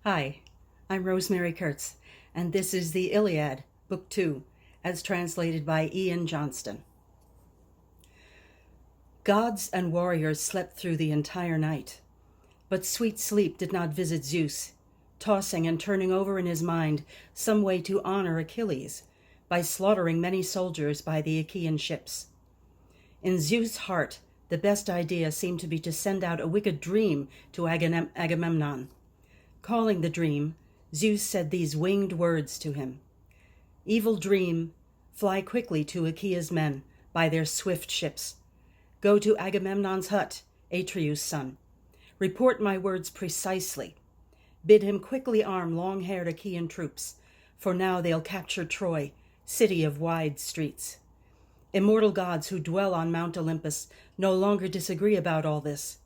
Hi, I'm Rosemary Kurtz, and this is the Iliad, Book 2, as translated by Ian Johnston. Gods and warriors slept through the entire night, but sweet sleep did not visit Zeus, tossing and turning over in his mind some way to honor Achilles by slaughtering many soldiers by the Achaean ships. In Zeus' heart, the best idea seemed to be to send out a wicked dream to Agamemnon. Calling the dream, Zeus said these winged words to him. Evil dream, fly quickly to Achaea's men by their swift ships. Go to Agamemnon's hut, Atreus' son. Report my words precisely. Bid him quickly arm long-haired Achaean troops, for now they'll capture Troy, city of wide streets. Immortal gods who dwell on Mount Olympus no longer disagree about all this.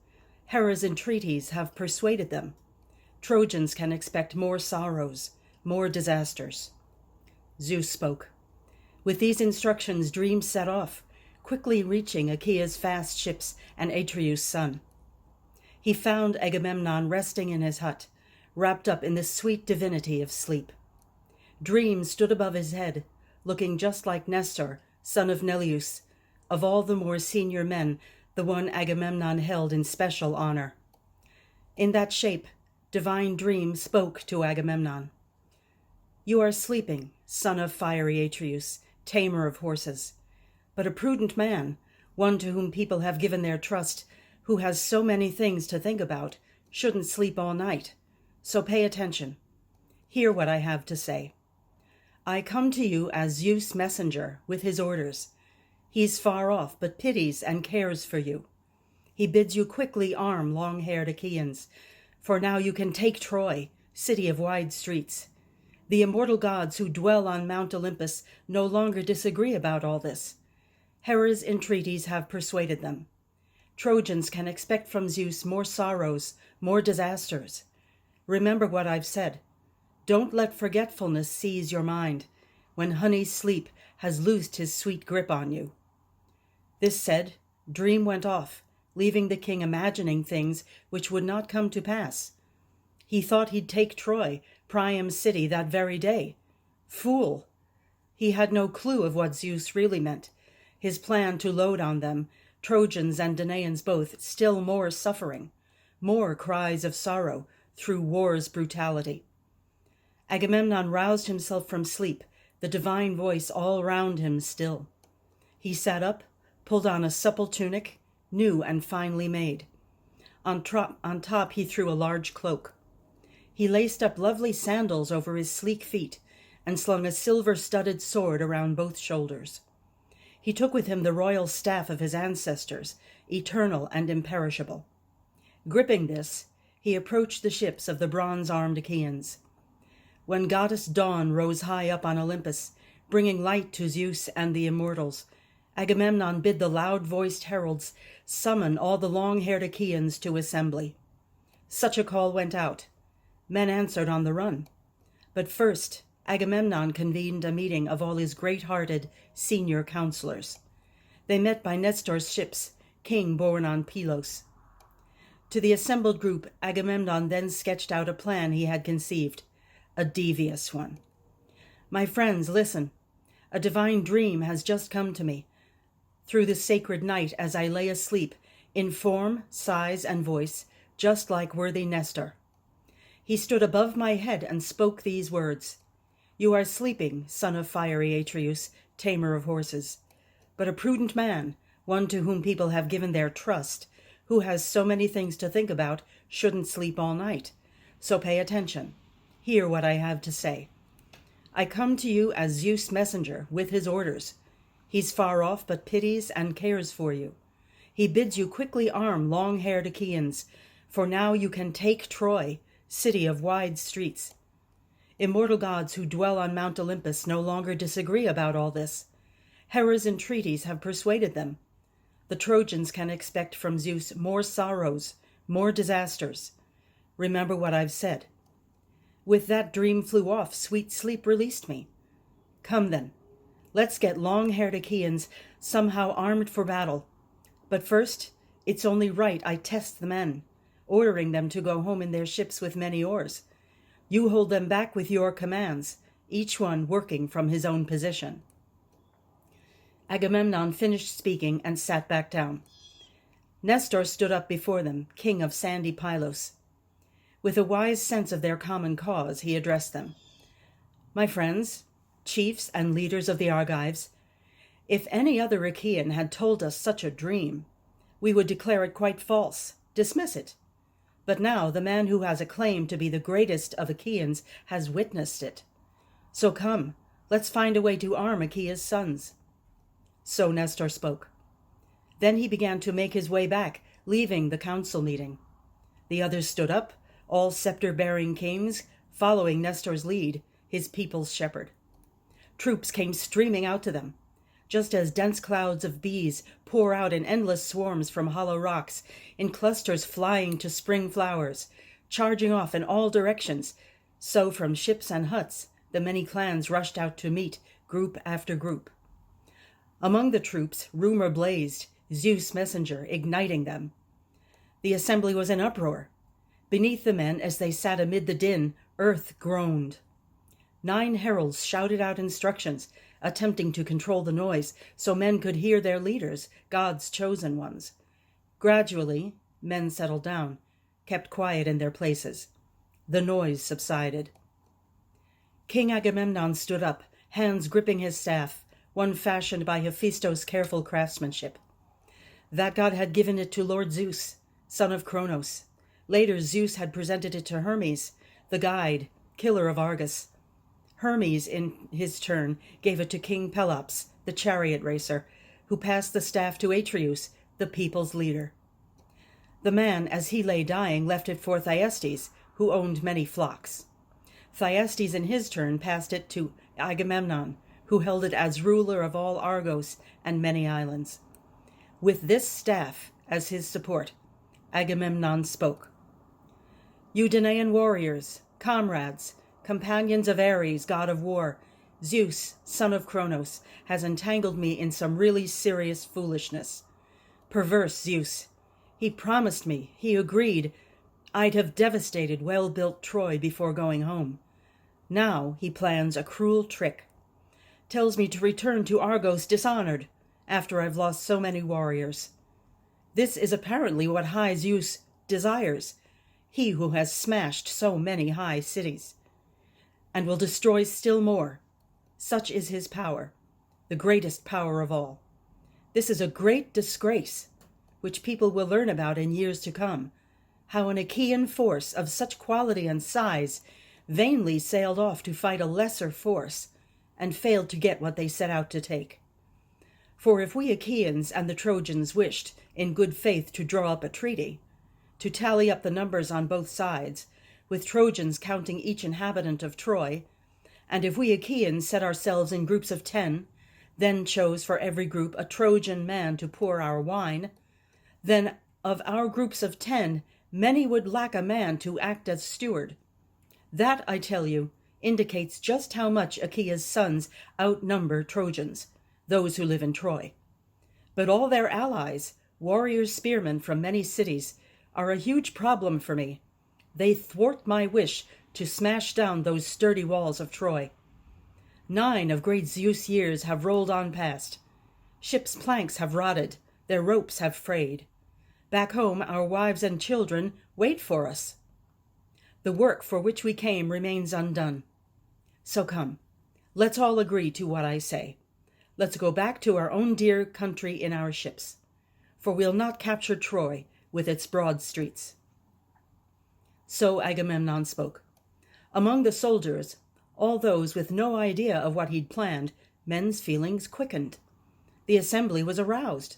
Hera's entreaties have persuaded them. Trojans can expect more sorrows, more disasters. Zeus spoke. With these instructions, dreams set off, quickly reaching Achaea's fast ships and Atreus' son. He found Agamemnon resting in his hut, wrapped up in the sweet divinity of sleep. Dream stood above his head, looking just like Nestor, son of Neleus, of all the more senior men, the one Agamemnon held in special honor. In that shape, Divine Dream spoke to Agamemnon. You are sleeping, son of fiery Atreus, tamer of horses. But a prudent man, one to whom people have given their trust, who has so many things to think about, shouldn't sleep all night. So pay attention. Hear what I have to say. I come to you as Zeus' messenger with his orders. He's far off, but pities and cares for you. He bids you quickly arm long-haired Achaeans, for now you can take Troy, city of wide streets. The immortal gods who dwell on Mount Olympus no longer disagree about all this. Hera's entreaties have persuaded them. Trojans can expect from Zeus more sorrows, more disasters. Remember what I've said. Don't let forgetfulness seize your mind, when honey's sleep has loosed his sweet grip on you. This said, Dream went off, leaving the king imagining things which would not come to pass. He thought he'd take Troy, Priam's city, that very day. Fool! He had no clue of what Zeus really meant, his plan to load on them, Trojans and Danaans both, still more suffering, more cries of sorrow through war's brutality. Agamemnon roused himself from sleep, the divine voice all round him still. He sat up, pulled on a supple tunic, new and finely made. On top he threw a large cloak. He laced up lovely sandals over his sleek feet and slung a silver-studded sword around both shoulders. He took with him the royal staff of his ancestors, eternal and imperishable. Gripping this, he approached the ships of the bronze-armed Achaeans. When goddess Dawn rose high up on Olympus, bringing light to Zeus and the immortals, Agamemnon bid the loud-voiced heralds summon all the long-haired Achaeans to assembly. Such a call went out. Men answered on the run. But first, Agamemnon convened a meeting of all his great-hearted senior counselors. They met by Nestor's ships, king born on Pylos. To the assembled group, Agamemnon then sketched out a plan he had conceived, a devious one. My friends, listen. A divine dream has just come to me. Through the sacred night as I lay asleep, in form, size, and voice, just like worthy Nestor. He stood above my head and spoke these words. You are sleeping, son of fiery Atreus, tamer of horses. But a prudent man, one to whom people have given their trust, who has so many things to think about, shouldn't sleep all night. So pay attention. Hear what I have to say. I come to you as Zeus' messenger with his orders. He's far off, but pities and cares for you. He bids you quickly arm long-haired Achaeans, for now you can take Troy, city of wide streets. Immortal gods who dwell on Mount Olympus no longer disagree about all this. Hera's entreaties have persuaded them. The Trojans can expect from Zeus more sorrows, more disasters. Remember what I've said. With that dream flew off, sweet sleep released me. Come then. Let's get long-haired Achaeans somehow armed for battle. But first, it's only right I test the men, ordering them to go home in their ships with many oars. You hold them back with your commands, each one working from his own position." Agamemnon finished speaking and sat back down. Nestor stood up before them, king of sandy Pylos. With a wise sense of their common cause, he addressed them. "My friends, chiefs and leaders of the Argives, if any other Achaean had told us such a dream, we would declare it quite false, dismiss it. But now the man who has a claim to be the greatest of Achaeans has witnessed it. So come, let's find a way to arm Achaea's sons." So Nestor spoke. Then he began to make his way back, leaving the council meeting. The others stood up, all scepter-bearing kings, following Nestor's lead, his people's shepherd. Troops came streaming out to them. Just as dense clouds of bees pour out in endless swarms from hollow rocks, in clusters flying to spring flowers, charging off in all directions, so from ships and huts the many clans rushed out to meet, group after group. Among the troops, rumor blazed, Zeus' messenger igniting them. The assembly was in uproar. Beneath the men, as they sat amid the din, earth groaned. 9 heralds shouted out instructions, attempting to control the noise so men could hear their leaders, God's chosen ones. Gradually, men settled down, kept quiet in their places. The noise subsided. King Agamemnon stood up, hands gripping his staff, one fashioned by Hephaestus' careful craftsmanship. That god had given it to Lord Zeus, son of Cronos. Later, Zeus had presented it to Hermes, the guide, killer of Argus. Hermes, in his turn, gave it to King Pelops, the chariot racer, who passed the staff to Atreus, the people's leader. The man, as he lay dying, left it for Thyestes, who owned many flocks. Thyestes, in his turn, passed it to Agamemnon, who held it as ruler of all Argos and many islands. With this staff as his support, Agamemnon spoke. "You Danaan warriors, comrades, companions of Ares, god of war, Zeus, son of Cronos, has entangled me in some really serious foolishness. Perverse Zeus. He promised me, he agreed, I'd have devastated well-built Troy before going home. Now he plans a cruel trick. Tells me to return to Argos dishonored, after I've lost so many warriors. This is apparently what high Zeus desires, he who has smashed so many high cities, and will destroy still more. Such is his power, the greatest power of all. This is a great disgrace, which people will learn about in years to come, how an Achaean force of such quality and size vainly sailed off to fight a lesser force, and failed to get what they set out to take. For if we Achaeans and the Trojans wished, in good faith, to draw up a treaty, to tally up the numbers on both sides, with Trojans counting each inhabitant of Troy, and if we Achaeans set ourselves in groups of 10, then chose for every group a Trojan man to pour our wine, then of our groups of 10, many would lack a man to act as steward. That, I tell you, indicates just how much Achaea's sons outnumber Trojans, those who live in Troy. But all their allies, warriors spearmen from many cities, are a huge problem for me. They thwart my wish to smash down those sturdy walls of Troy. 9 of great Zeus' years have rolled on past. Ships' planks have rotted, their ropes have frayed. Back home, our wives and children wait for us. The work for which we came remains undone. So come, let's all agree to what I say. Let's go back to our own dear country in our ships, for we'll not capture Troy with its broad streets." So Agamemnon spoke. Among the soldiers, all those with no idea of what he'd planned, men's feelings quickened. The assembly was aroused.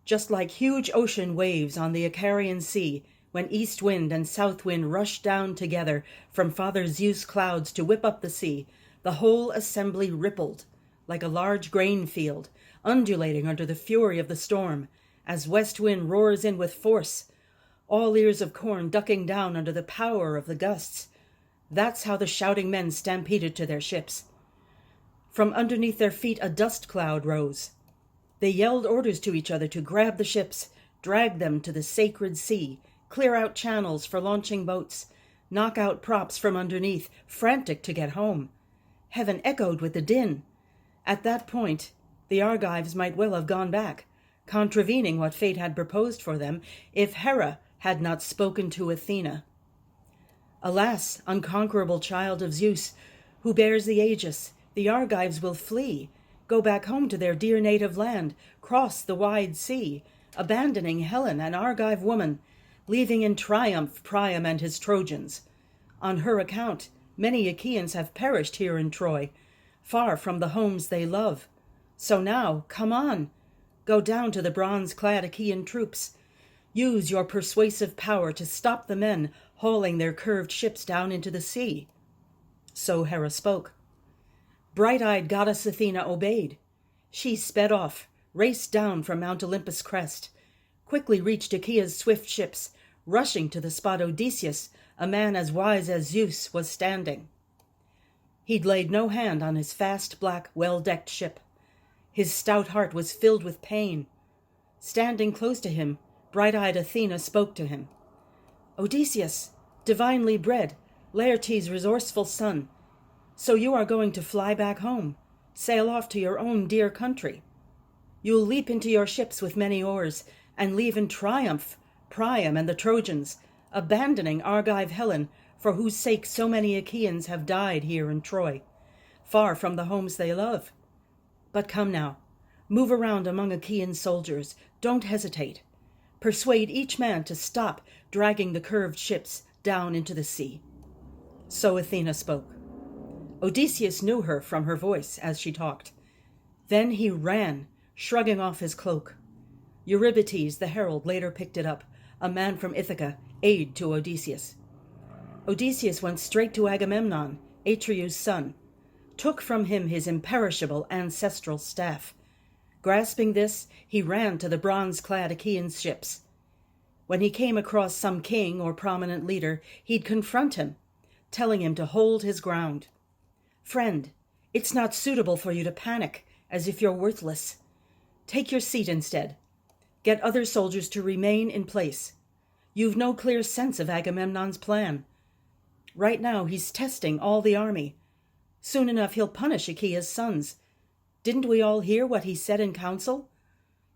Just like huge ocean waves on the Icarian Sea, when east wind and south wind rushed down together from Father Zeus' clouds to whip up the sea, the whole assembly rippled, like a large grain field, undulating under the fury of the storm, as west wind roars in with force, all ears of corn ducking down under the power of the gusts. That's how the shouting men stampeded to their ships. From underneath their feet a dust cloud rose. They yelled orders to each other to grab the ships, drag them to the sacred sea, clear out channels for launching boats, knock out props from underneath, frantic to get home. Heaven echoed with the din. At that point, the Argives might well have gone back, contravening what fate had proposed for them, if Hera had not spoken to Athena. Alas, unconquerable child of Zeus, who bears the Aegis, the Argives will flee, go back home to their dear native land, cross the wide sea, abandoning Helen, an Argive woman, leaving in triumph Priam and his Trojans. On her account, many Achaeans have perished here in Troy, far from the homes they love. So now, come on, go down to the bronze-clad Achaean troops. Use your persuasive power to stop the men hauling their curved ships down into the sea. So Hera spoke. Bright-eyed goddess Athena obeyed. She sped off, raced down from Mount Olympus' crest, quickly reached Achaea's swift ships, rushing to the spot Odysseus, a man as wise as Zeus, was standing. He'd laid no hand on his fast, black, well-decked ship. His stout heart was filled with pain. Standing close to him, bright-eyed Athena spoke to him. Odysseus, divinely bred, Laertes' resourceful son, so you are going to fly back home, sail off to your own dear country. You'll leap into your ships with many oars, and leave in triumph Priam and the Trojans, abandoning Argive Helen, for whose sake so many Achaeans have died here in Troy, far from the homes they love. But come now, move around among Achaean soldiers, don't hesitate. Persuade each man to stop dragging the curved ships down into the sea. So Athena spoke. Odysseus knew her from her voice as she talked. Then he ran, shrugging off his cloak. Eurybates, the herald, later picked it up, a man from Ithaca, aide to Odysseus. Odysseus went straight to Agamemnon, Atreus' son, took from him his imperishable ancestral staff. Grasping this, he ran to the bronze-clad Achaean ships. When he came across some king or prominent leader, he'd confront him, telling him to hold his ground. Friend, it's not suitable for you to panic, as if you're worthless. Take your seat instead. Get other soldiers to remain in place. You've no clear sense of Agamemnon's plan. Right now he's testing all the army. Soon enough he'll punish Achaea's sons. Didn't we all hear what he said in council?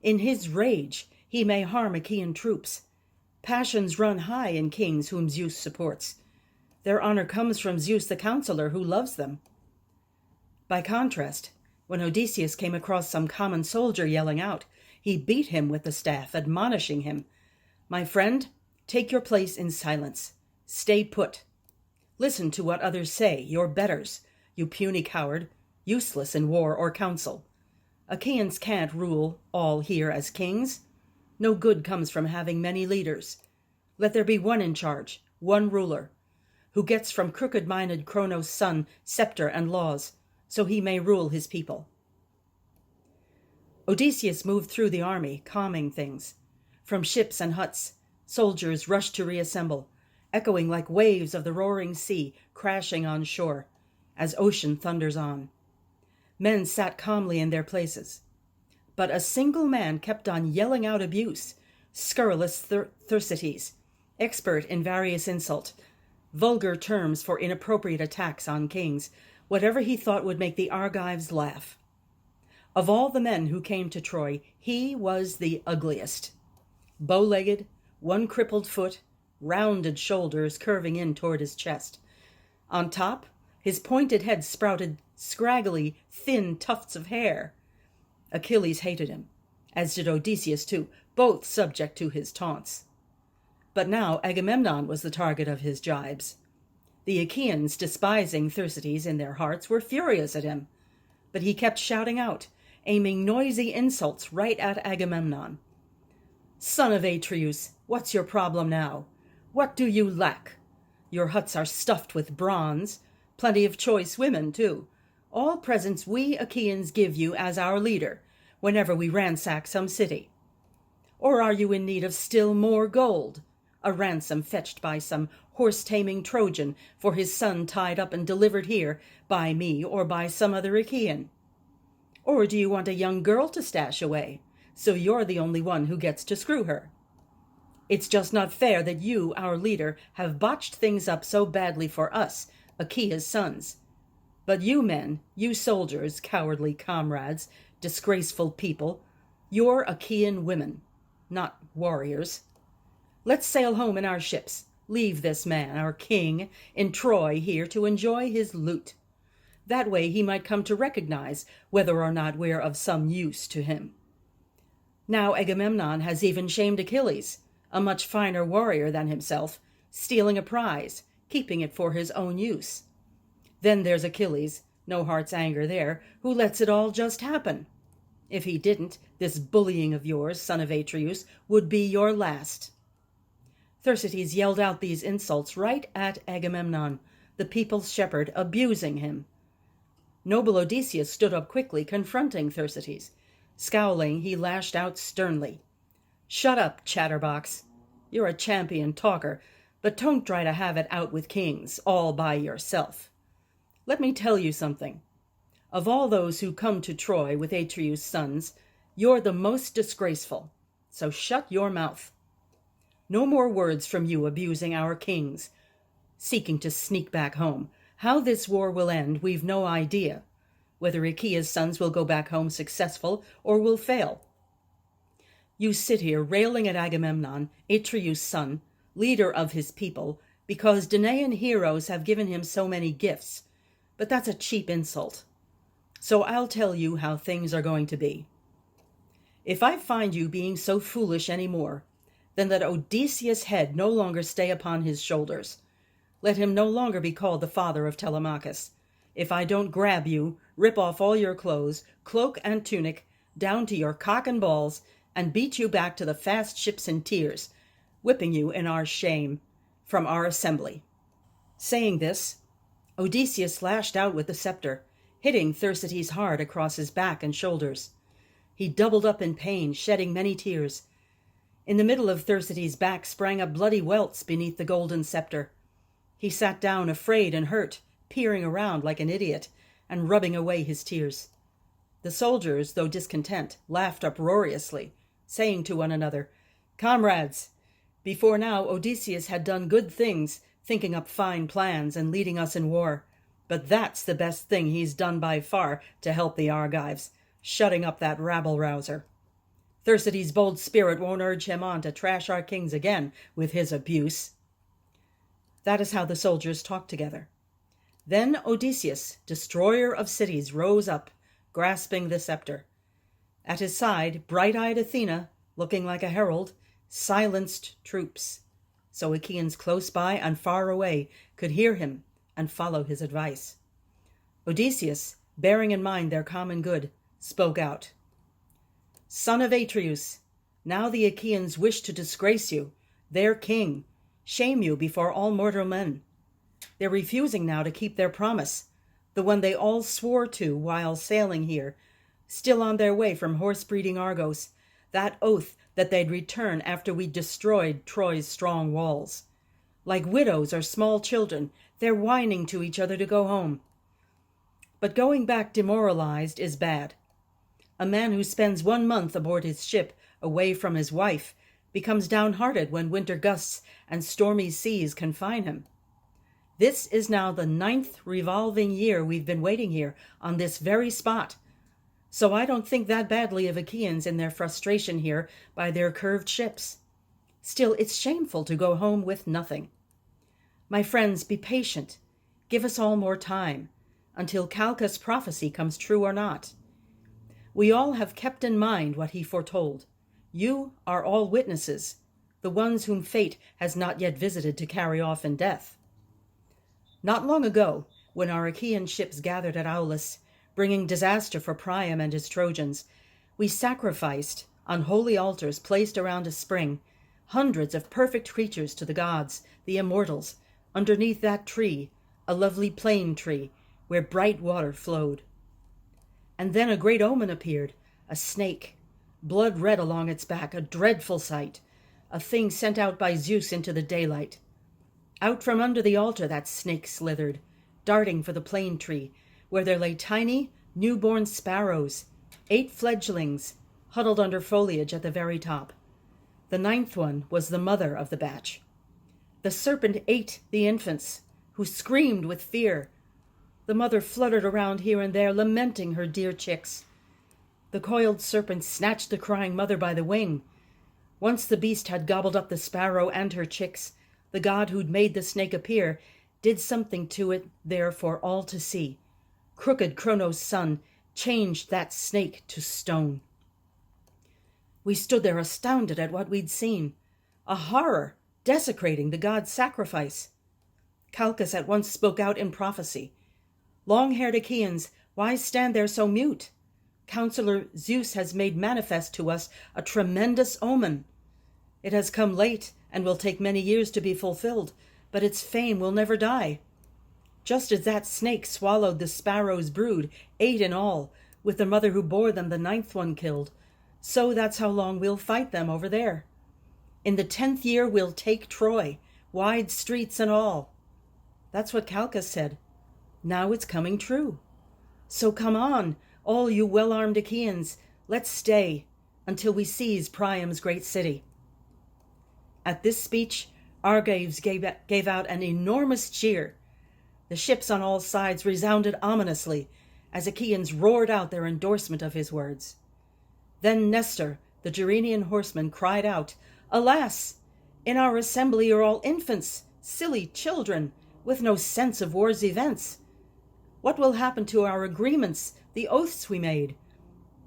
In his rage, he may harm Achaean troops. Passions run high in kings whom Zeus supports. Their honor comes from Zeus the counselor who loves them. By contrast, when Odysseus came across some common soldier yelling out, he beat him with the staff, admonishing him, My friend, take your place in silence. Stay put. Listen to what others say, your betters, you puny coward, useless in war or council. Achaeans can't rule all here as kings. No good comes from having many leaders. Let there be one in charge, one ruler, who gets from crooked-minded Cronos' son scepter and laws, so he may rule his people. Odysseus moved through the army, calming things. From ships and huts, soldiers rushed to reassemble, echoing like waves of the roaring sea crashing on shore, as ocean thunders on. Men sat calmly in their places. But a single man kept on yelling out abuse, scurrilous Thersites, expert in various insult, vulgar terms for inappropriate attacks on kings, whatever he thought would make the Argives laugh. Of all the men who came to Troy, he was the ugliest. Bow-legged, one crippled foot, rounded shoulders curving in toward his chest. On top, his pointed head sprouted scraggly, thin tufts of hair. Achilles hated him, as did Odysseus too, both subject to his taunts. But now Agamemnon was the target of his jibes. The Achaeans, despising Thersites in their hearts, were furious at him, but he kept shouting out, aiming noisy insults right at Agamemnon. Son of Atreus, what's your problem now? What do you lack? Your huts are stuffed with bronze, plenty of choice women, too. All presents we Achaeans give you as our leader whenever we ransack some city. Or are you in need of still more gold, a ransom fetched by some horse-taming Trojan for his son tied up and delivered here by me or by some other Achaean? Or do you want a young girl to stash away, so you're the only one who gets to screw her? It's just not fair that you, our leader, have botched things up so badly for us, Achaea's sons. But you men, you soldiers, cowardly comrades, disgraceful people, you're Achaean women, not warriors. Let's sail home in our ships. Leave this man, our king, in Troy here to enjoy his loot. That way he might come to recognize whether or not we're of some use to him. Now Agamemnon has even shamed Achilles, a much finer warrior than himself, stealing a prize, keeping it for his own use. Then there's Achilles, no heart's anger there, who lets it all just happen. If he didn't, this bullying of yours, son of Atreus, would be your last. Thersites yelled out these insults right at Agamemnon, the people's shepherd, abusing him. Noble Odysseus stood up quickly, confronting Thersites. Scowling, he lashed out sternly. "Shut up, chatterbox. You're a champion talker, but don't try to have it out with kings, all by yourself. Let me tell you something. Of all those who come to Troy with Atreus' sons, you're the most disgraceful, so shut your mouth. No more words from you abusing our kings, seeking to sneak back home. How this war will end, we've no idea. Whether Achaea's sons will go back home successful or will fail. You sit here railing at Agamemnon, Atreus' son, leader of his people, because Danaan heroes have given him so many gifts. But that's a cheap insult. So I'll tell you how things are going to be. If I find you being so foolish any more, then let Odysseus' head no longer stay upon his shoulders. Let him no longer be called the father of Telemachus. If I don't grab you, rip off all your clothes, cloak and tunic, down to your cock and balls, and beat you back to the fast ships in tears, whipping you in our shame from our assembly." Saying this, Odysseus lashed out with the scepter, hitting Thersites hard across his back and shoulders. He doubled up in pain, shedding many tears. In the middle of Thersites' back sprang up bloody welts beneath the golden scepter. He sat down, afraid and hurt, peering around like an idiot, and rubbing away his tears. The soldiers, though discontent, laughed uproariously, saying to one another, "Comrades, before now Odysseus had done good things, thinking up fine plans and leading us in war. But that's the best thing he's done by far to help the Argives, shutting up that rabble-rouser. Thersites' bold spirit won't urge him on to trash our kings again with his abuse." That is how the soldiers talked together. Then Odysseus, destroyer of cities, rose up, grasping the scepter. At his side, bright-eyed Athena, looking like a herald, silenced troops, so Achaeans close by and far away could hear him and follow his advice. Odysseus, bearing in mind their common good, spoke out. "Son of Atreus, now the Achaeans wish to disgrace you, their king, shame you before all mortal men. They're refusing now to keep their promise, the one they all swore to while sailing here, still on their way from horse-breeding Argos, that oath that they'd return after we destroyed Troy's strong walls. Like widows or small children, they're whining to each other to go home. But going back demoralized is bad. A man who spends 1 month aboard his ship, away from his wife, becomes downhearted when winter gusts and stormy seas confine him. This is now the 9th revolving year we've been waiting here on this very spot, so I don't think that badly of Achaeans in their frustration here by their curved ships. Still, it's shameful to go home with nothing. My friends, be patient. Give us all more time, until Calchas' prophecy comes true or not. We all have kept in mind what he foretold. You are all witnesses, the ones whom fate has not yet visited to carry off in death. Not long ago, when our Achaean ships gathered at Aulis, bringing disaster for Priam and his Trojans, we sacrificed, on holy altars placed around a spring, hundreds of perfect creatures to the gods, the immortals, underneath that tree, a lovely plane tree, where bright water flowed. And then a great omen appeared, a snake, blood red along its back, a dreadful sight, a thing sent out by Zeus into the daylight. Out from under the altar that snake slithered, darting for the plane tree, where there lay tiny, newborn sparrows, 8 fledglings, huddled under foliage at the very top. The ninth one was the mother of the batch. The serpent ate the infants, who screamed with fear. The mother fluttered around here and there, lamenting her dear chicks. The coiled serpent snatched the crying mother by the wing. Once the beast had gobbled up the sparrow and her chicks, the god who'd made the snake appear did something to it there for all to see. Crooked Kronos' son changed that snake to stone. We stood there astounded at what we'd seen. A horror desecrating the god's sacrifice. Calchas at once spoke out in prophecy. Long-haired Achaeans, why stand there so mute? Counselor Zeus has made manifest to us a tremendous omen. It has come late and will take many years to be fulfilled, but its fame will never die. Just as that snake swallowed the sparrow's brood, 8 in all, with the mother who bore them the 9th one killed, so that's how long we'll fight them over there. In the 10th year we'll take Troy, wide streets and all. That's what Calchas said. Now it's coming true. So come on, all you well-armed Achaeans, let's stay until we seize Priam's great city. At this speech, Argives gave out an enormous cheer. The ships on all sides resounded ominously as Achaeans roared out their endorsement of his words. Then Nestor, the Gerenian horseman, cried out, "Alas! In our assembly are all infants, silly children, with no sense of war's events. What will happen to our agreements, the oaths we made?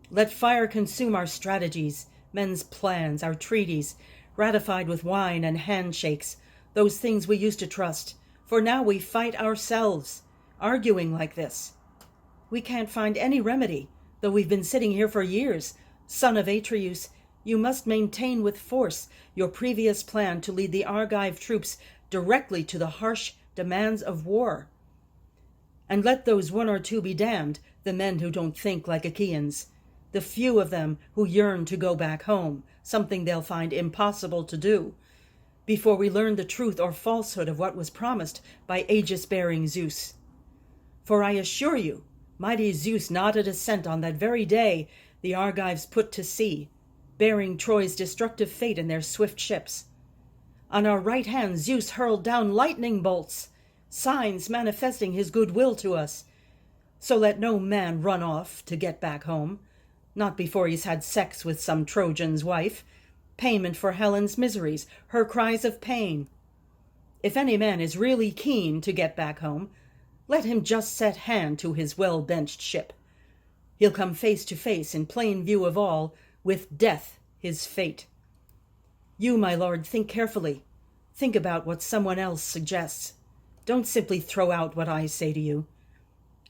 Let fire consume our strategies, men's plans, our treaties, ratified with wine and handshakes, those things we used to trust, for now we fight ourselves, arguing like this. We can't find any remedy, though we've been sitting here for years. Son of Atreus, you must maintain with force your previous plan to lead the Argive troops directly to the harsh demands of war. And let those 1 or 2 be damned, the men who don't think like Achaeans, the few of them who yearn to go back home, something they'll find impossible to do, before we learn the truth or falsehood of what was promised by aegis-bearing Zeus. For I assure you, mighty Zeus nodded assent on that very day the Argives put to sea, bearing Troy's destructive fate in their swift ships. On our right hand Zeus hurled down lightning bolts, signs manifesting his goodwill to us. So let no man run off to get back home, not before he's had sex with some Trojan's wife, payment for Helen's miseries, her cries of pain. If any man is really keen to get back home, let him just set hand to his well-benched ship. He'll come face to face, in plain view of all, with death, his fate. You, my lord, think carefully. Think about what someone else suggests. Don't simply throw out what I say to you.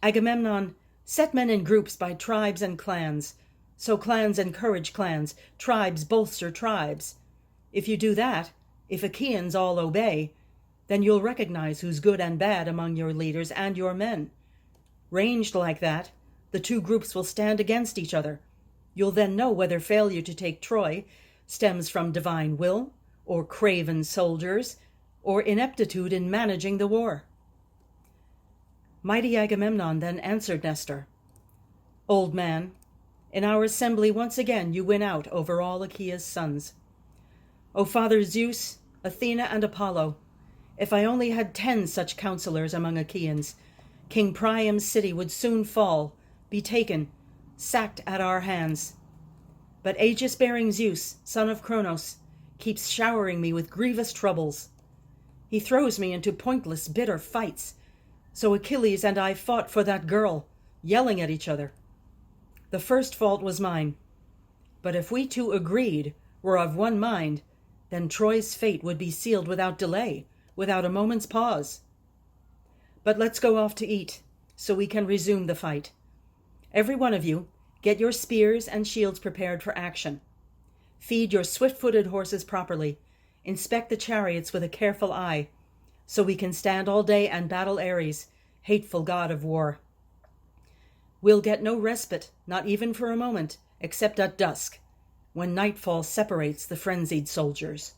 Agamemnon, set men in groups by tribes and clans, so clans encourage clans, tribes bolster tribes. If you do that, if Achaeans all obey, then you'll recognize who's good and bad among your leaders and your men. Ranged like that, the 2 groups will stand against each other. You'll then know whether failure to take Troy stems from divine will, or craven soldiers, or ineptitude in managing the war. Mighty Agamemnon then answered Nestor, Old man, in our assembly once again you win out over all Achaea's sons. O Father Zeus, Athena, and Apollo, if I only had 10 such counselors among Achaeans, King Priam's city would soon fall, be taken, sacked at our hands. But aegis-bearing Zeus, son of Kronos, keeps showering me with grievous troubles. He throws me into pointless, bitter fights. So Achilles and I fought for that girl, yelling at each other. The first fault was mine. But if we 2 agreed, were of one mind, then Troy's fate would be sealed without delay, without a moment's pause. But let's go off to eat, so we can resume the fight. Every one of you, get your spears and shields prepared for action. Feed your swift-footed horses properly. Inspect the chariots with a careful eye, so we can stand all day and battle Ares, hateful god of war. We'll get no respite, not even for a moment, except at dusk, when nightfall separates the frenzied soldiers.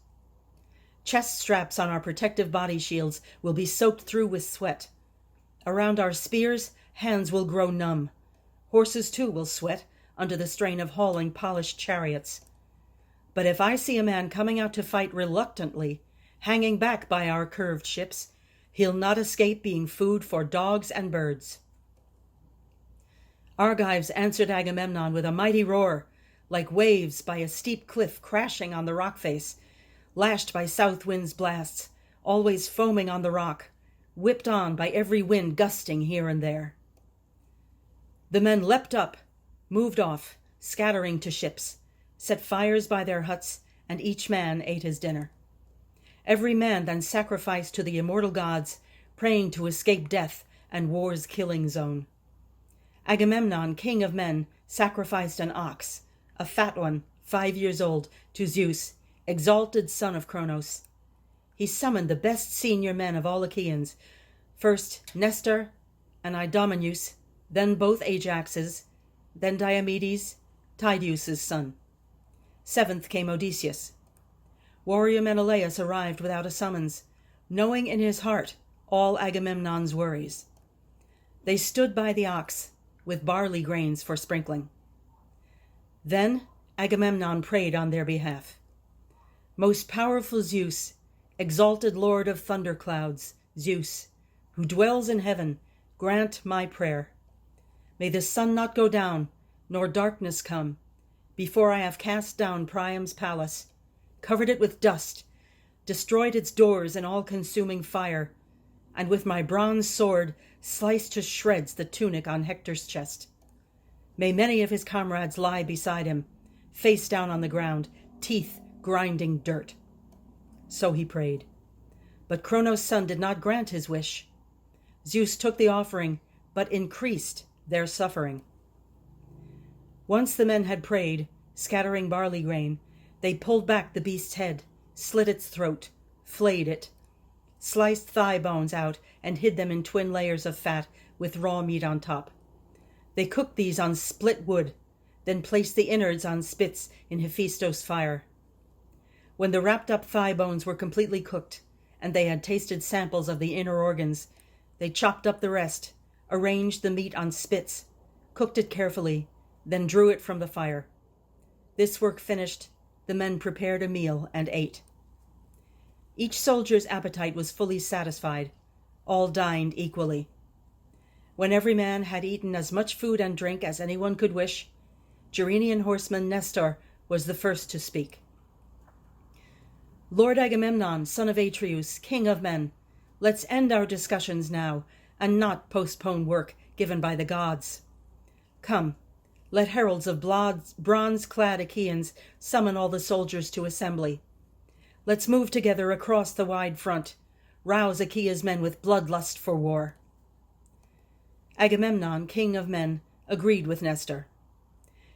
Chest straps on our protective body shields will be soaked through with sweat. Around our spears, hands will grow numb. Horses, too, will sweat under the strain of hauling polished chariots. But if I see a man coming out to fight reluctantly, hanging back by our curved ships, he'll not escape being food for dogs and birds." Argives answered Agamemnon with a mighty roar, like waves by a steep cliff crashing on the rock face, lashed by south wind's blasts, always foaming on the rock, whipped on by every wind gusting here and there. The men leapt up, moved off, scattering to ships, set fires by their huts, and each man ate his dinner. Every man then sacrificed to the immortal gods, praying to escape death and war's killing zone. Agamemnon, king of men, sacrificed an ox, a fat one, 5 years old, to Zeus, exalted son of Cronos. He summoned the best senior men of all Achaeans, first Nestor and Idomeneus, then both Ajaxes, then Diomedes, Tydeus' son. Seventh came Odysseus. Warrior Menelaus arrived without a summons, knowing in his heart all Agamemnon's worries. They stood by the ox, with barley grains for sprinkling. Then Agamemnon prayed on their behalf. "Most powerful Zeus, exalted Lord of thunderclouds, Zeus, who dwells in heaven, grant my prayer. May the sun not go down, nor darkness come, before I have cast down Priam's palace, covered it with dust, destroyed its doors in all-consuming fire, and with my bronze sword sliced to shreds the tunic on Hector's chest. May many of his comrades lie beside him, face down on the ground, teeth grinding dirt." So he prayed. But Cronos' son did not grant his wish. Zeus took the offering, but increased their suffering. Once the men had prayed, scattering barley grain, they pulled back the beast's head, slit its throat, flayed it, sliced thigh bones out, and hid them in twin layers of fat with raw meat on top. They cooked these on split wood, then placed the innards on spits in Hephaestos' fire. When the wrapped-up thigh bones were completely cooked, and they had tasted samples of the inner organs, they chopped up the rest, arranged the meat on spits, cooked it carefully, then drew it from the fire. This work finished, the men prepared a meal and ate. Each soldier's appetite was fully satisfied. All dined equally. When every man had eaten as much food and drink as anyone could wish, Gerenian horseman Nestor was the first to speak. "Lord Agamemnon, son of Atreus, king of men, let's end our discussions now, and not postpone work given by the gods. Come, let heralds of bronze-clad Achaeans summon all the soldiers to assembly. Let's move together across the wide front, rouse Achaea's men with bloodlust for war." Agamemnon, king of men, agreed with Nestor.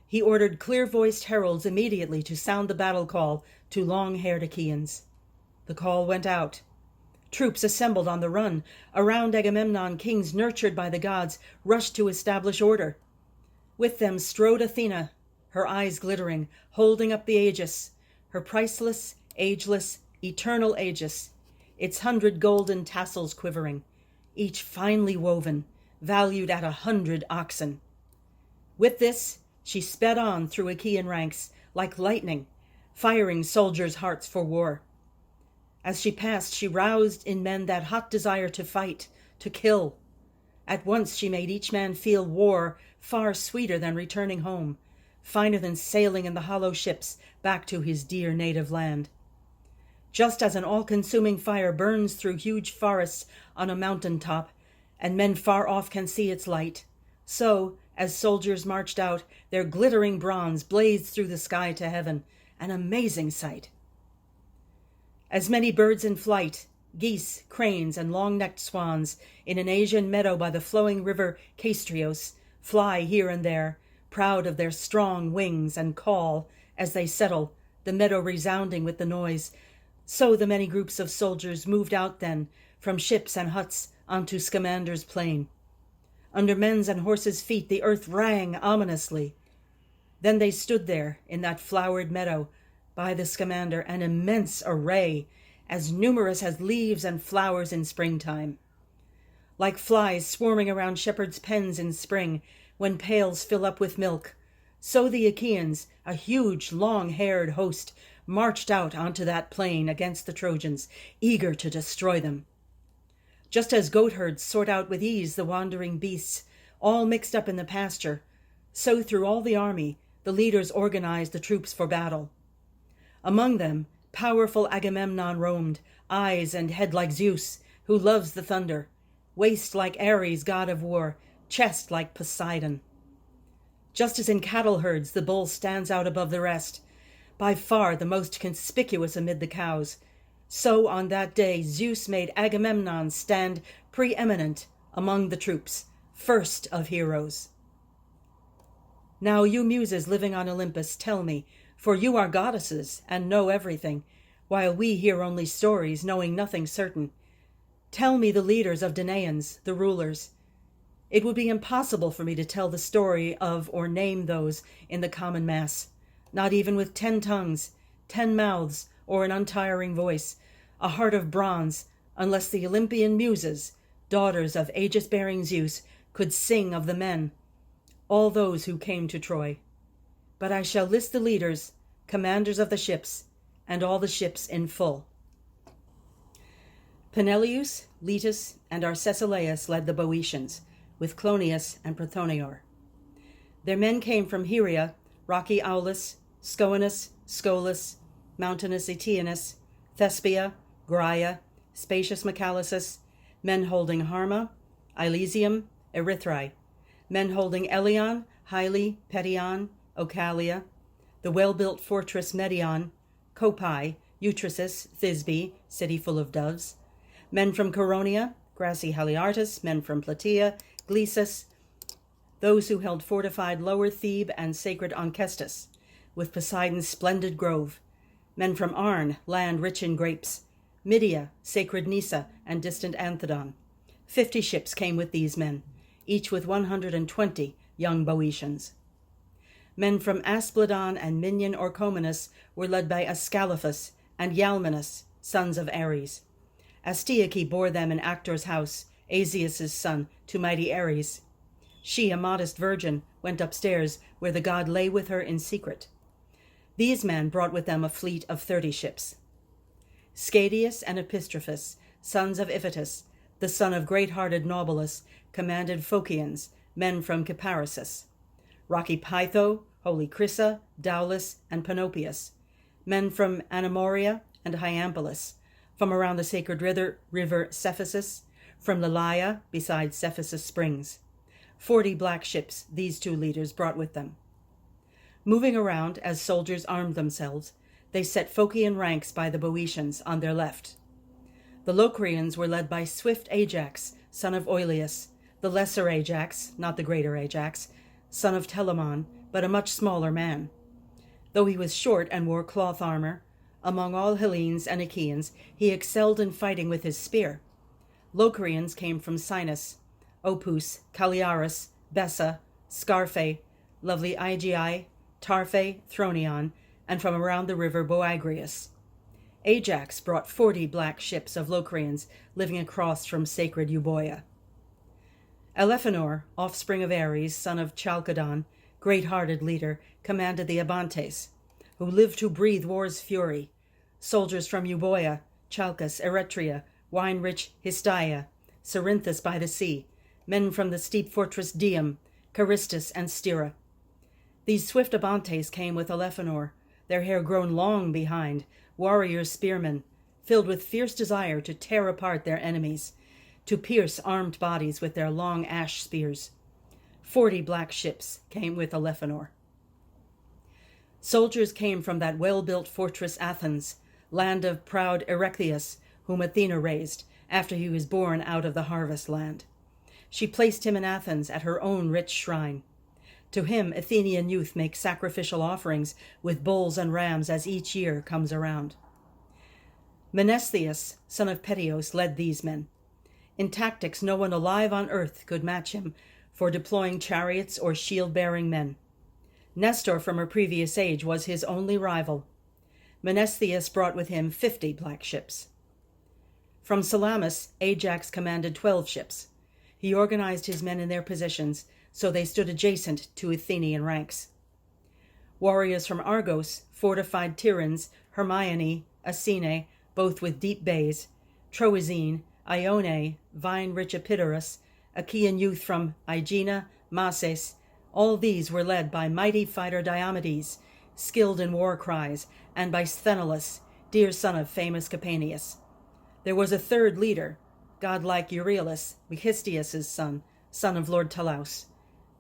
He ordered clear-voiced heralds immediately to sound the battle call to long-haired Achaeans. The call went out. Troops assembled on the run. Around Agamemnon, kings nurtured by the gods rushed to establish order. With them strode Athena, her eyes glittering, holding up the aegis, her priceless, ageless, eternal aegis, its 100 golden tassels quivering, each finely woven, valued at 100 oxen. With this, she sped on through Achaean ranks like lightning, firing soldiers' hearts for war. As she passed, she roused in men that hot desire to fight, to kill. At once she made each man feel war far sweeter than returning home, finer than sailing in the hollow ships back to his dear native land. Just as an all-consuming fire burns through huge forests on a mountain top, and men far off can see its light, so, as soldiers marched out, their glittering bronze blazed through the sky to heaven, an amazing sight. As many birds in flight, geese, cranes, and long-necked swans, in an Asian meadow by the flowing river Castrios, fly here and there, proud of their strong wings, and call, as they settle, the meadow resounding with the noise, so the many groups of soldiers moved out then, from ships and huts onto Scamander's plain. Under men's and horses' feet the earth rang ominously. Then they stood there, in that flowered meadow, by the Scamander, an immense array, as numerous as leaves and flowers in springtime. Like flies swarming around shepherds' pens in spring, when pails fill up with milk, So the Achaeans, a huge, long-haired host, marched out onto that plain against the Trojans, eager to destroy them. Just as goatherds sort out with ease the wandering beasts, all mixed up in the pasture, so through all the army the leaders organized the troops for battle. Among them, powerful Agamemnon roamed, eyes and head like Zeus, who loves the thunder, waist like Ares, god of war, chest like Poseidon. Just as in cattle herds the bull stands out above the rest, by far the most conspicuous amid the cows, so on that day Zeus made Agamemnon stand preeminent among the troops, first of heroes. Now you muses living on Olympus, tell me, for you are goddesses and know everything, while we hear only stories, knowing nothing certain. Tell me the leaders of Danaans, the rulers. It would be impossible for me to tell the story of or name those in the common mass, not even with 10 tongues, 10 mouths, or an untiring voice, a heart of bronze, unless the Olympian muses, daughters of aegis-bearing Zeus, could sing of the men, all those who came to Troy. But I shall list the leaders, commanders of the ships, and all the ships in full. Peneleus, Letus, and Arcesilaus led the Boeotians, with Clonius and Prothonior. Their men came from Heria, rocky Aulis, Scoanus, Scolus, mountainous Eteanus, Thespia, Graia, spacious Macalisus, men holding Harma, Elysium, Erythrae, men holding Elion, Hyle, Petion, Ocalia, the well-built fortress Medion, Copai, Eutrisus, Thisbe, city full of doves, men from Coronia, grassy Haliartus, men from Plataea, Glesus, those who held fortified Lower Thebe and sacred Onchestus, with Poseidon's splendid grove, men from Arne, land rich in grapes, Mydia, sacred Nisa, and distant Anthedon. 50 ships came with these men, each with 120 young Boeotians. Men from Aspledon and Minion Orchomenus were led by Ascalaphus and Ialmenus, sons of Ares. Astyoche bore them in Actor's house, Asius' son, to mighty Ares. She, a modest virgin, went upstairs, where the god lay with her in secret. These men brought with them a fleet of 30 ships. Scadius and Epistrophus, sons of Iphitus, the son of great-hearted Naubolus, commanded Phocians, men from Cyparissus. Rocky Pytho, holy Crissa, Daulis, and Panopeus, men from Anamoria and Hyampolis, from around the sacred river Cephisus, from Lilia, beside Cephisus springs. 40 black ships these 2 leaders brought with them. Moving around as soldiers armed themselves, they set Phocian ranks by the Boeotians on their left. The Locrians were led by swift Ajax, son of Oileus, the lesser Ajax, not the greater Ajax, son of Telamon, but a much smaller man. Though he was short and wore cloth armor, among all Hellenes and Achaeans he excelled in fighting with his spear. Locrians came from Sinus, Opus, Calliaris, Bessa, Scarphe, lovely Aegii, Tarphe, Thronion, and from around the river Boagrius. Ajax brought 40 black ships of Locrians living across from sacred Euboea. Elephenor, offspring of Ares, son of Chalcodon, great-hearted leader, commanded the Abantes, who lived to breathe war's fury. Soldiers from Euboea, Chalcas, Eretria, wine-rich Histiaea, Cerinthus by the sea, men from the steep fortress Dium, Charistus, and Styra. These swift Abantes came with Elephenor, their hair grown long behind, warrior spearmen, filled with fierce desire to tear apart their enemies, to pierce armed bodies with their long ash spears. 40 black ships came with Elephenor. Soldiers came from that well-built fortress Athens, land of proud Erechtheus, whom Athena raised after he was born out of the harvest land. She placed him in Athens at her own rich shrine. To him Athenian youth make sacrificial offerings with bulls and rams as each year comes around. Menestheus, son of Peteos, led these men. In tactics no one alive on earth could match him for deploying chariots or shield-bearing men. Nestor from a previous age was his only rival. Menestheus brought with him 50 black ships. From Salamis, Ajax commanded 12 ships. He organized his men in their positions, so they stood adjacent to Athenian ranks. Warriors from Argos, fortified Tiryns, Hermione, Asine, both with deep bays, Troezene, Ione, vine-rich Epidaurus, Achaean youth from Aegina, Mases, all these were led by mighty fighter Diomedes, skilled in war cries, and by Sthenelus, dear son of famous Capaneus. There was a third leader, godlike Euryalus, Megistius' son of Lord Talaus,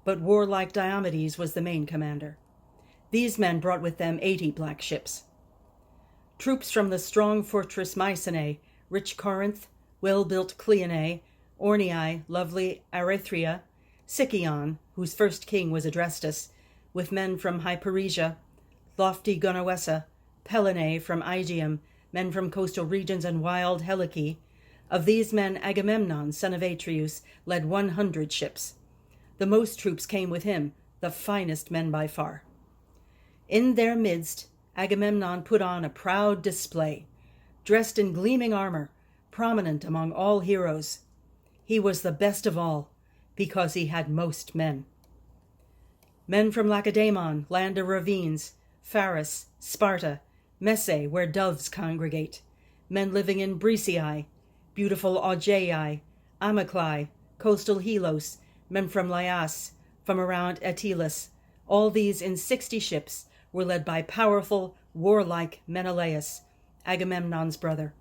but warlike Diomedes was the main commander. These men brought with them 80 black ships. Troops from the strong fortress Mycenae, rich Corinth, well-built Cleonae, Orneae, lovely Erythrea, Sicyon, whose first king was Adrestus, with men from Hyperesia, lofty Gonoessa, Pelene from Aegium, men from coastal regions and wild Helice. Of these men Agamemnon, son of Atreus, led 100 ships. The most troops came with him, the finest men by far. In their midst Agamemnon put on a proud display, dressed in gleaming armor, prominent among all heroes. He was the best of all, because he had most men. Men from Lacedaemon, land of ravines, Pharis, Sparta, Messe, where doves congregate, men living in Brisii, beautiful Augeae, Amyclae, coastal Helos, men from Laias, from around Etelis, all these in 60 ships, were led by powerful, warlike Menelaus, Agamemnon's brother.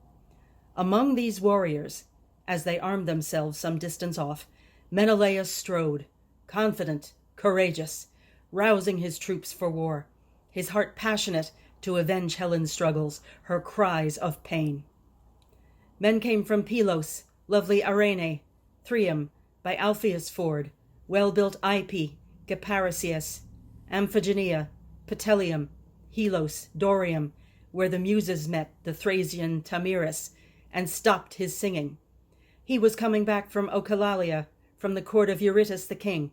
Among these warriors, as they armed themselves some distance off, Menelaus strode, confident, courageous, rousing his troops for war, his heart passionate to avenge Helen's struggles, her cries of pain. Men came from Pylos, lovely Arene, Threum, by Alpheus ford, well-built Ipy, Geparisius, Amphigenia, Pteleum, Helos, Dorium, where the Muses met the Thracian Tamiris, and stopped his singing. He was coming back from Oechalia, from the court of Eurytus the king.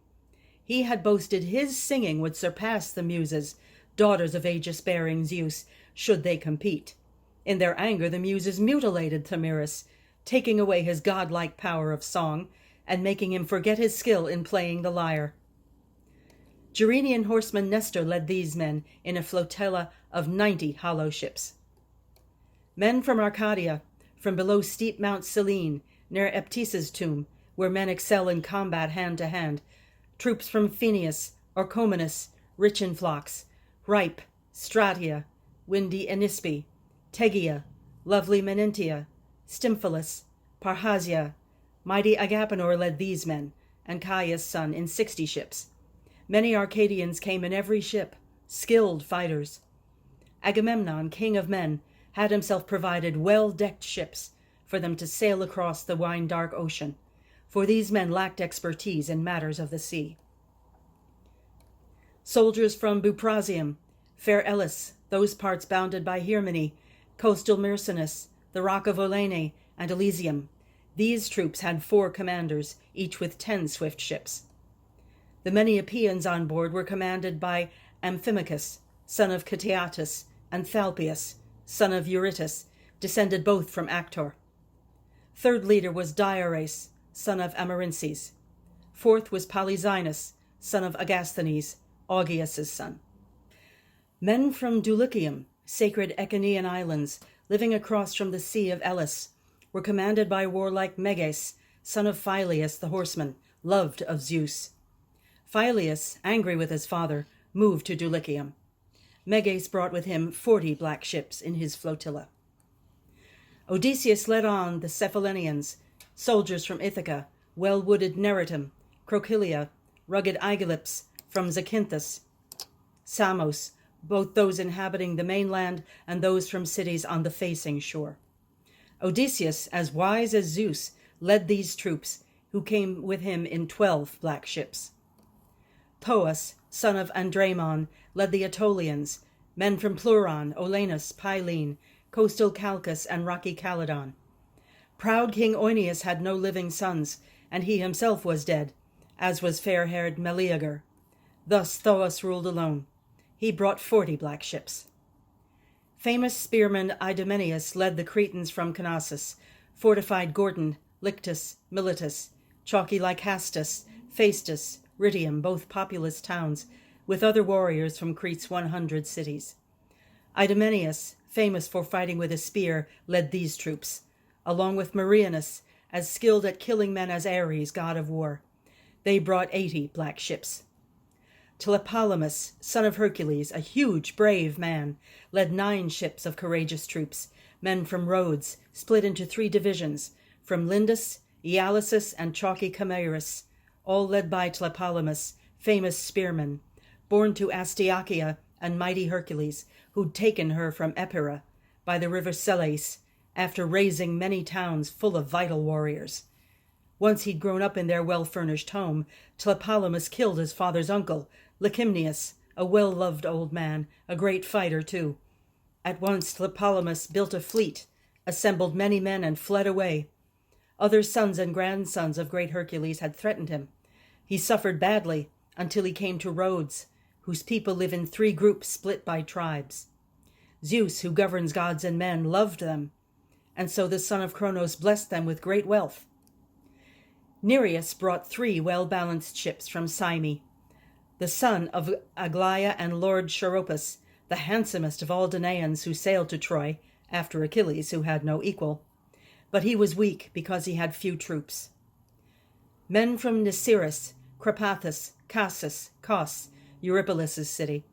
He had boasted his singing would surpass the Muses, daughters of aegis-bearing Zeus, should they compete. In their anger the Muses mutilated Tamiris, taking away his godlike power of song, and making him forget his skill in playing the lyre. Gerenian horseman Nestor led these men in a flotilla of 90 hollow ships. Men from Arcadia, from below steep Mount Selene, near Eptis's tomb, where men excel in combat hand to hand, troops from Phineus, Orchomenus, rich in flocks, Ripe, Stratia, windy Anispe, Tegea, lovely Menentia, Stymphalus, Parrhasia, mighty Agapenor led these men, and Caius' son, in 60 ships. Many Arcadians came in every ship, skilled fighters. Agamemnon, king of men, had himself provided well-decked ships for them to sail across the wine-dark ocean, for these men lacked expertise in matters of the sea. Soldiers from Buprasium, fair Elis, those parts bounded by Hyrmene, coastal Myrsinus, the rock of Olene, and Elysium. These troops had 4 commanders, each with 10 swift ships. The many Epeans on board were commanded by Amphimachus, son of Cteatus, and Thalpius, son of Eurytus, descended both from Actor. Third leader was Diores, son of Amarynces. Fourth was Polyxenus, son of Agasthenes, Augeas' son. Men from Dulichium, sacred Echinaean islands, living across from the Sea of Elis, were commanded by warlike Meges, son of Phyleus the horseman, loved of Zeus. Phyleus, angry with his father, moved to Dulichium. Meges brought with him 40 black ships in his flotilla. Odysseus led on the Cephallenians, soldiers from Ithaca, well-wooded Neritum, Crocylia, rugged Aegyptus from Zacynthus, Samos, both those inhabiting the mainland and those from cities on the facing shore. Odysseus, as wise as Zeus, led these troops, who came with him in 12 black ships. Thoas, son of Andraemon, led the Aetolians, men from Pleuron, Olenus, Pylene, coastal Chalcus, and rocky Calydon. Proud King Oeneus had no living sons, and he himself was dead, as was fair-haired Meleager. Thus Thoas ruled alone. He brought 40 black ships. Famous spearman Idomeneus led the Cretans from Knossos, fortified Gortyn, Lyctus, Miletus, chalky Lycastus, Phaestus, Rhytium, both populous towns, with other warriors from Crete's 100 cities. Idomeneus, famous for fighting with a spear, led these troops, along with Marianus, as skilled at killing men as Ares, god of war. They brought 80 black ships. Tlepolemus, son of Hercules, a huge, brave man, led 9 ships of courageous troops, men from Rhodes, split into 3 divisions, from Lindus, Ialysus, and chalky Camurus, all led by Tlepolemus, famous spearman, born to Astyacheia and mighty Hercules, who'd taken her from Epira by the river Selais, after razing many towns full of vital warriors. Once he'd grown up in their well-furnished home, Tlepolemus killed his father's uncle, Licymnius, a well-loved old man, a great fighter too. At once Tlepolemus built a fleet, assembled many men, and fled away. Other sons and grandsons of great Hercules had threatened him. He suffered badly until he came to Rhodes, whose people live in 3 groups split by tribes. Zeus, who governs gods and men, loved them, and so the son of Cronos blessed them with great wealth. Nereus brought 3 well-balanced ships from Cyme, the son of Aglaia and Lord Charopus, the handsomest of all Danaans who sailed to Troy, after Achilles, who had no equal. But he was weak because he had few troops. Men from Nisyrus, Crapathus, Cassus, Cos, Eurypylus' city,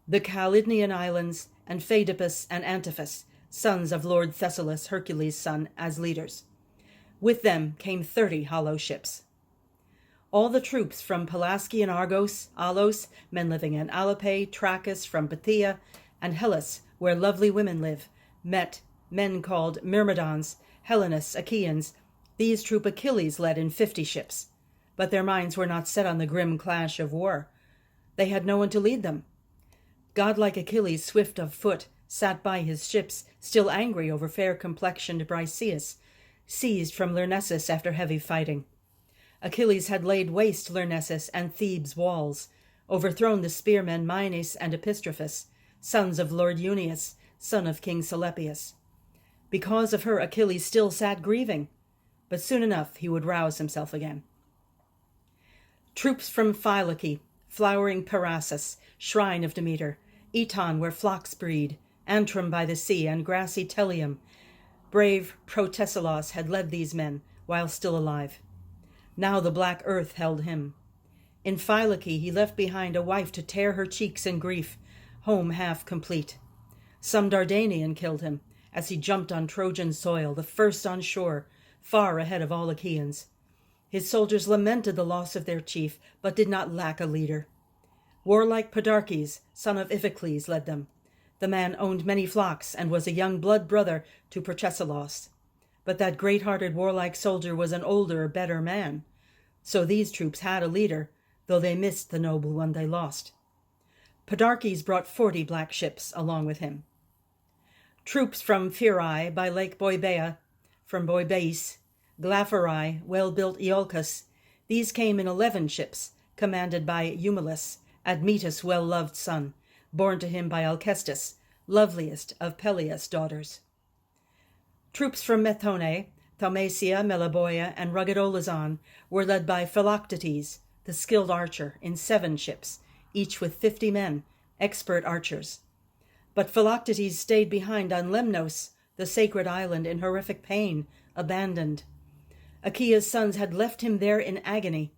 the Calydnian islands, and Phaedippus and Antiphus, sons of Lord Thessalus, Hercules' son, as leaders. With them came 30 hollow ships. All the troops from Pelasgian Argos, Alos, men living in Alope, Trachis from Phthia, and Hellas, where lovely women live, met men called Myrmidons, Hellenists, Achaeans. These troop Achilles led in 50 ships, but their minds were not set on the grim clash of war. They had no one to lead them. Godlike Achilles, swift of foot, sat by his ships, still angry over fair-complexioned Briseis, seized from Lyrnessus after heavy fighting. Achilles had laid waste Lyrnessus and Thebes' walls, overthrown the spearmen Mynes and Epistrophus, sons of Lord Euneus, son of King Selepius. Because of her, Achilles still sat grieving, but soon enough he would rouse himself again. Troops from Phylake, flowering Parassus, shrine of Demeter, Eton, where flocks breed, Antrim by the sea, and grassy Telium. Brave Protesilaus had led these men while still alive. Now the black earth held him. In Phylake he left behind a wife to tear her cheeks in grief, home half complete. Some Dardanian killed him as he jumped on Trojan soil, the first on shore, far ahead of all Achaeans. His soldiers lamented the loss of their chief, but did not lack a leader. Warlike Podarches, son of Iphicles, led them. The man owned many flocks and was a young blood brother to Protesilaus. But that great-hearted warlike soldier was an older, better man. So these troops had a leader, though they missed the noble one they lost. Podarches brought 40 black ships along with him. Troops from Phyrae by Lake Boibea, from Boibeis, Glaphyrae, well-built Iolcus, these came in 11 ships, commanded by Eumelus, Admetus' well-loved son, born to him by Alcestis, loveliest of Peleus' daughters. Troops from Methone, Thaumacia, Meliboea, and rugged Olizon were led by Philoctetes, the skilled archer, in 7 ships, each with 50 men, expert archers. But Philoctetes stayed behind on Lemnos, the sacred island, in horrific pain, abandoned. Achaea's sons had left him there in agony,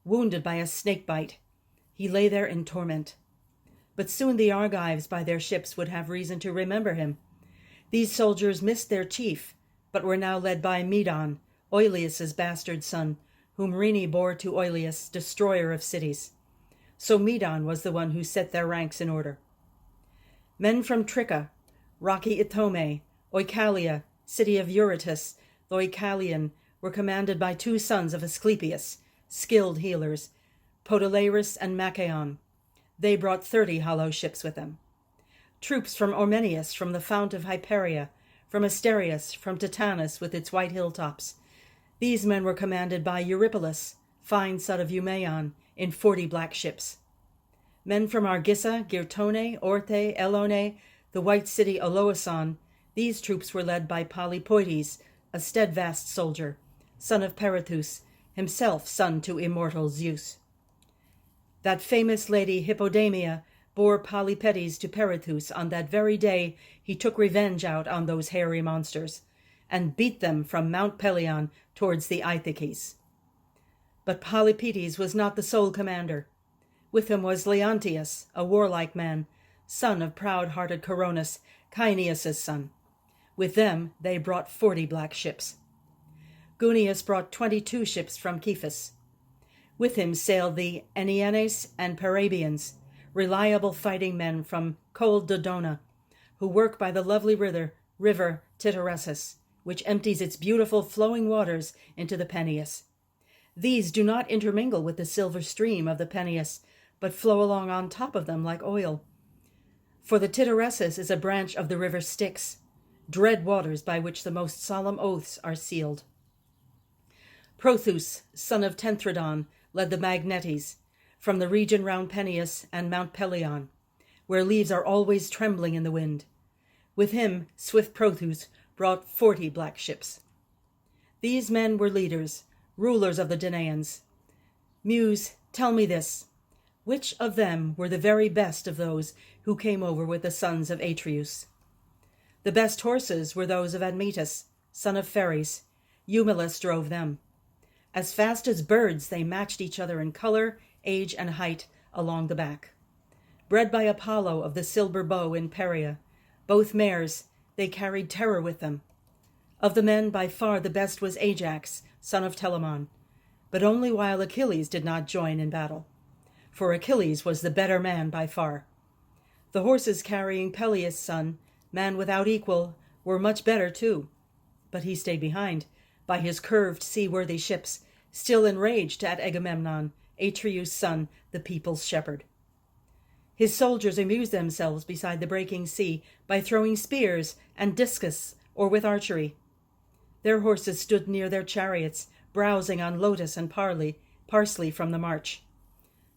wounded by a snake bite. He lay there in torment. But soon the Argives by their ships would have reason to remember him. These soldiers missed their chief, but were now led by Medon, Oileus' bastard son, whom Rhene bore to Oileus, destroyer of cities. So Medon was the one who set their ranks in order. Men from Tricca, rocky Ithome, Oichalia, city of Eurytus, the Oichalian, were commanded by 2 sons of Asclepius, skilled healers, Podalaris and Machaon. They brought 30 hollow ships with them. Troops from Ormenius, from the fount of Hyperia, from Asterius, from Titanus with its white hilltops. These men were commanded by Eurypylus, fine son of Eumaeon, in 40 black ships. Men from Argissa, Girtone, Orthe, Elone, the white city Oloason, these troops were led by Polypoetes, a steadfast soldier, son of Perithous, himself son to immortal Zeus. That famous lady Hippodamia bore Polypetes to Perithous on that very day he took revenge out on those hairy monsters, and beat them from Mount Pelion towards the Ithaces. But Polypetes was not the sole commander. With him was Leontius, a warlike man, son of proud-hearted Coronis, Caeneus' son. With them they brought 40 black ships. Guneus brought 22 ships from Cephas. With him sailed the Aenianes and Parabians, reliable fighting men from cold Dodona, who work by the lovely river Titaressus, which empties its beautiful flowing waters into the Peneus. These do not intermingle with the silver stream of the Peneus, but flow along on top of them like oil. For the Titaressus is a branch of the river Styx, dread waters by which the most solemn oaths are sealed. Prothous, son of Tenthredon, led the Magnetes, from the region round Peneus and Mount Pelion, where leaves are always trembling in the wind. With him, swift Prothous brought 40 black ships. These men were leaders, rulers of the Danaans. Muse, tell me this, which of them were the very best of those who came over with the sons of Atreus? The best horses were those of Admetus, son of Pheres. Eumelus drove them. As fast as birds they matched each other in color, age, and height along the back. Bred by Apollo of the silver bow in Perea, both mares, they carried terror with them. Of the men by far the best was Ajax, son of Telamon, but only while Achilles did not join in battle. For Achilles was the better man by far. The horses carrying Peleus' son, man without equal, were much better too, but he stayed behind, by his curved seaworthy ships, still enraged at Agamemnon, Atreus' son, the people's shepherd. His soldiers amused themselves beside the breaking sea by throwing spears and discus or with archery. Their horses stood near their chariots, browsing on lotus and parsley from the march.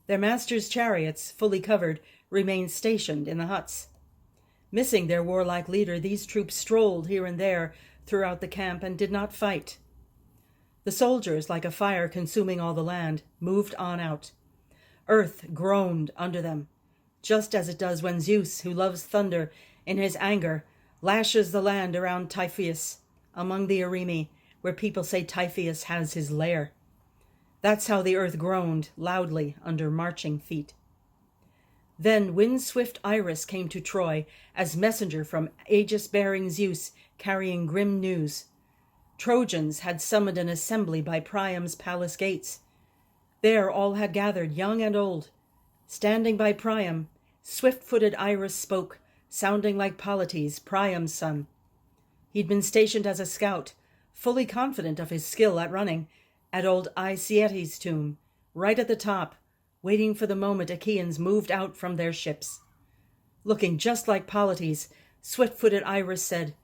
Their masters' chariots, fully covered, remained stationed in the huts. Missing their warlike leader, these troops strolled here and there throughout the camp and did not fight. The soldiers, like a fire consuming all the land, moved on out. Earth groaned under them, just as it does when Zeus, who loves thunder, in his anger, lashes the land around Typhoeus, among the Arimi, where people say Typhoeus has his lair. That's how the earth groaned loudly under marching feet. Then wind-swift Iris came to Troy as messenger from Aegis-bearing Zeus, carrying grim news. Trojans had summoned an assembly by Priam's palace gates. There all had gathered, young and old. Standing by Priam, swift-footed Iris spoke, sounding like Polites, Priam's son. He'd been stationed as a scout, fully confident of his skill at running, at old Aesyetes' tomb, right at the top, waiting for the moment Achaeans moved out from their ships. Looking just like Polites, swift-footed Iris said,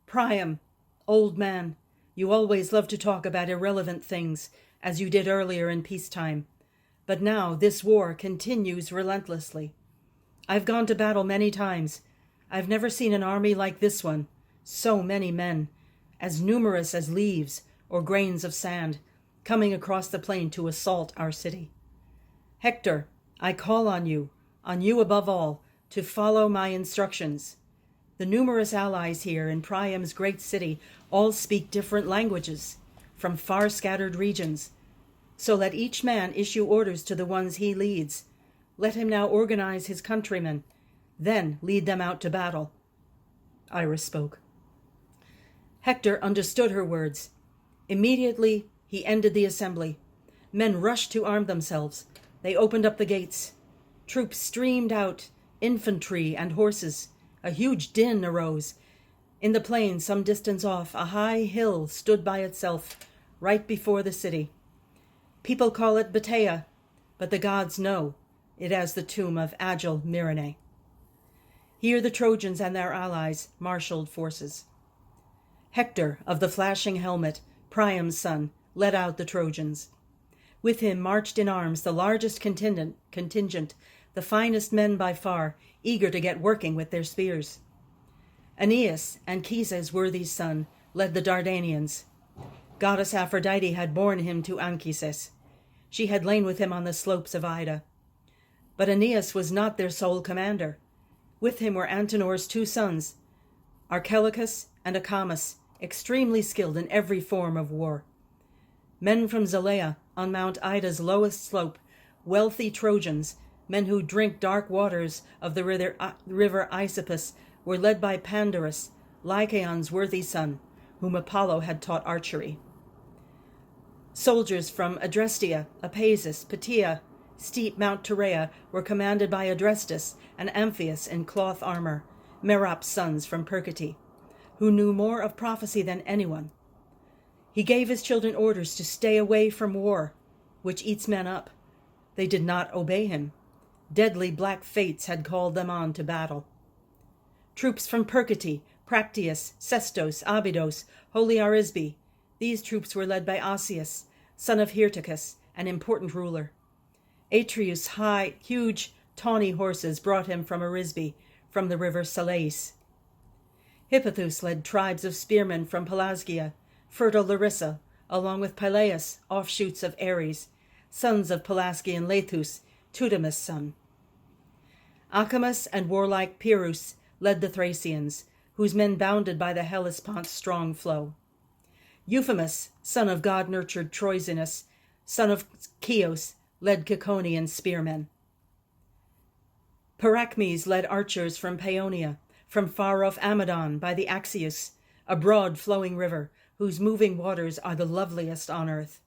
"Priam, old man, you always love to talk about irrelevant things, as you did earlier in peacetime. But now this war continues relentlessly. I've gone to battle many times. I've never seen an army like this one. So many men, as numerous as leaves or grains of sand, coming across the plain to assault our city. Hector, I call on you above all, to follow my instructions. The numerous allies here in Priam's great city all speak different languages, from far scattered regions. So let each man issue orders to the ones he leads. Let him now organize his countrymen, then lead them out to battle." Iris spoke. Hector understood her words. Immediately he ended the assembly. Men rushed to arm themselves. They opened up the gates. Troops streamed out, infantry and horses. A huge din arose. In the plain, some distance off, a high hill stood by itself, right before the city. People call it Batea, but the gods know it as the tomb of agile Myrine. Here the Trojans and their allies marshaled forces. Hector, of the flashing helmet, Priam's son, led out the Trojans. With him marched in arms the largest contingent, the finest men by far, eager to get working with their spears. Aeneas, Anchises' worthy son, led the Dardanians. Goddess Aphrodite had borne him to Anchises. She had lain with him on the slopes of Ida. But Aeneas was not their sole commander. With him were Antenor's 2 sons, Archelicus and Acamas, extremely skilled in every form of war. Men from Zelea, on Mount Ida's lowest slope, wealthy Trojans, men who drink dark waters of the river Isopus, were led by Pandarus, Lycaon's worthy son, whom Apollo had taught archery. Soldiers from Adrestia, Apasus, Patia, steep Mount Terea were commanded by Adrestus and Amphius in cloth armor, Merap's sons from Percete, who knew more of prophecy than anyone. He gave his children orders to stay away from war, which eats men up. They did not obey him. Deadly black fates had called them on to battle. Troops from Percete, Practius, Sestos, Abydos, Holy Arisbe. These troops were led by Asius, son of Hyrtacus, an important ruler. Atreus' huge, tawny horses brought him from Arisbe, from the river Salais. Hippothous led tribes of spearmen from Pelasgia, fertile Larissa, along with Peleus, offshoots of Ares, sons of Pelasgian Lethus, Tutamus' son. Acamas and warlike Pyrrhus led the Thracians, whose men bounded by the Hellespont's strong flow. Euphemus, son of god-nurtured Troisinus, son of Chios, led Ciconian spearmen. Paracmes led archers from Paeonia, from far-off Amadon by the Axius, a broad flowing river, whose moving waters are the loveliest on earth.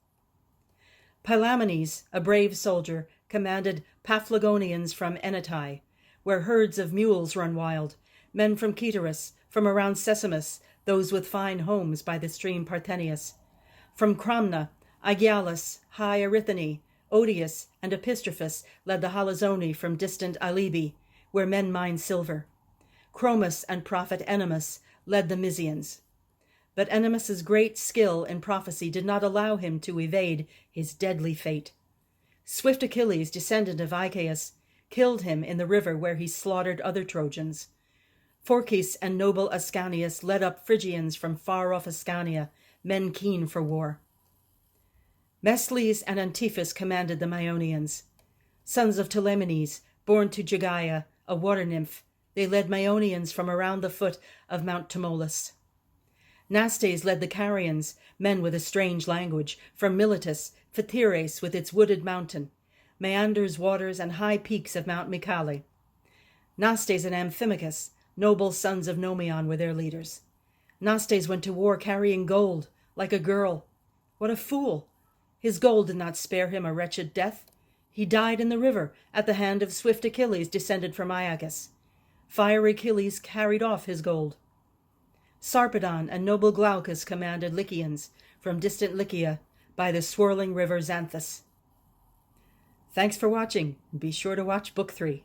Pylamenes, a brave soldier, commanded Paphlagonians from Enetae, where herds of mules run wild, men from Cytorus, from around Sesamus, those with fine homes by the stream Parthenius. From Cramna, Aegialus, high Erythine, Odius, and Epistrophus led the Halizoni from distant Alibi, where men mine silver. Chromis and prophet Ennomus led the Mysians. But Ennomus's great skill in prophecy did not allow him to evade his deadly fate. Swift Achilles, descendant of Icaeus, killed him in the river where he slaughtered other Trojans. Phorcys and noble Ascanius led up Phrygians from far-off Ascania, men keen for war. Mesles and Antiphus commanded the Maeonians. Sons of Telemenes, born to Gygaia, a water nymph, they led Maeonians from around the foot of Mount Tmolus. Nastes led the Carians, men with a strange language, from Miletus, Phaeres with its wooded mountain, Meander's waters and high peaks of Mount Mycale. Nastes and Amphimachus, noble sons of Nomion, were their leaders. Nastes went to war carrying gold, like a girl. What a fool! His gold did not spare him a wretched death. He died in the river at the hand of swift Achilles, descended from Aeacus. Fiery Achilles carried off his gold. Sarpedon and noble Glaucus commanded Lycians from distant Lycia by the swirling river Xanthus. Thanks for watching. Be sure to watch Book 3.